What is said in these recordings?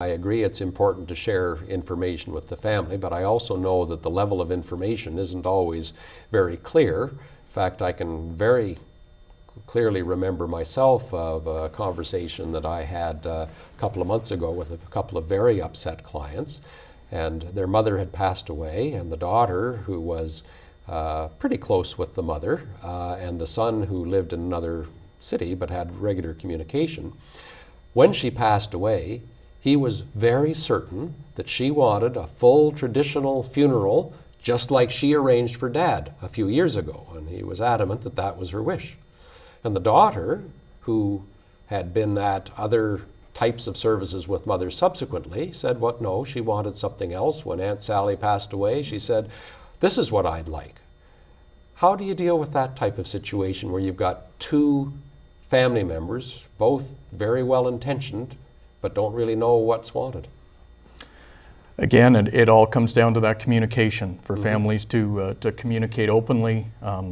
I agree it's important to share information with the family, but I also know that the level of information isn't always very clear. In fact, I can very clearly remember myself of a conversation that I had a couple of months ago with a couple of very upset clients, and their mother had passed away, and the daughter, who was pretty close with the mother, and the son, who lived in another city but had regular communication. When she passed away, he was very certain that she wanted a full traditional funeral, just like she arranged for Dad a few years ago, and he was adamant that that was her wish. And the daughter, who had been at other types of services with Mother subsequently, said, "What? No, she wanted something else. When Aunt Sally passed away, she said, 'This is what I'd like.'" How do you deal with that type of situation where you've got two family members, both very well intentioned, but don't really know what's wanted? Again, it all comes down to that communication for families to communicate openly.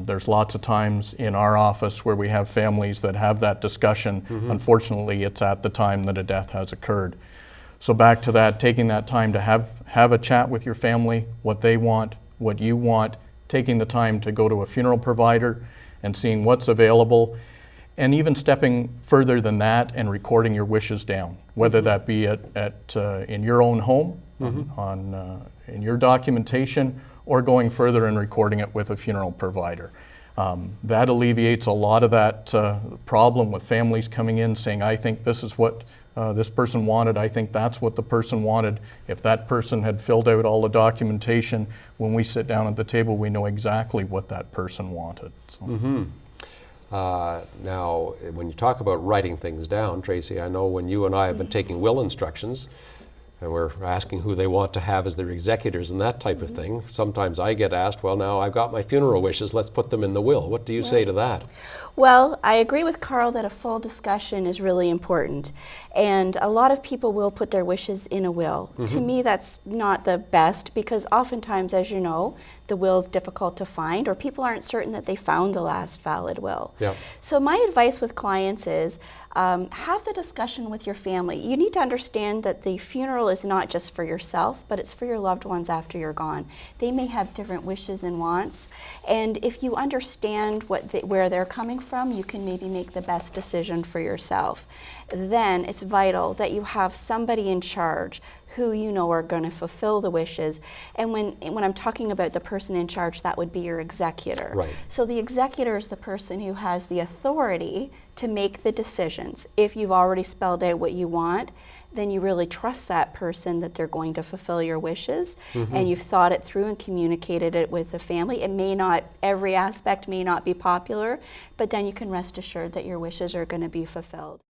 There's lots of times in our office where we have families that have that discussion. Unfortunately, it's at the time that a death has occurred. So back to that, taking that time to have a chat with your family, what they want, what you want, taking the time to go to a funeral provider and seeing what's available, and even stepping further than that and recording your wishes down, whether that be in your own home, in your documentation, or going further and recording it with a funeral provider. That alleviates a lot of that problem with families coming in saying, "I think this is what this person wanted, I think that's what the person wanted." If that person had filled out all the documentation, when we sit down at the table, we know exactly what that person wanted. So. Now, when you talk about writing things down, Tracy, I know when you and I have been taking will instructions, and we're asking who they want to have as their executors and that type of thing, sometimes I get asked, "Well, now I've got my funeral wishes, let's put them in the will." What do you say to that? Well, I agree with Carl that a full discussion is really important, and a lot of people will put their wishes in a will. To me, that's not the best, because oftentimes, as you know, the will is difficult to find, or people aren't certain that they found the last valid will. So my advice with clients is have the discussion with your family. You need to understand that the funeral is not just for yourself, but it's for your loved ones after you're gone. They may have different wishes and wants, and if you understand where they're coming from, you can maybe make the best decision for yourself. Then it's vital that you have somebody in charge who you know are going to fulfill the wishes. And when I'm talking about the person in charge, that would be your executor. Right. So the executor is the person who has the authority to make the decisions. If you've already spelled out what you want, then you really trust that person that they're going to fulfill your wishes, and you've thought it through and communicated it with the family. It may not, every aspect may not be popular, but then you can rest assured that your wishes are going to be fulfilled.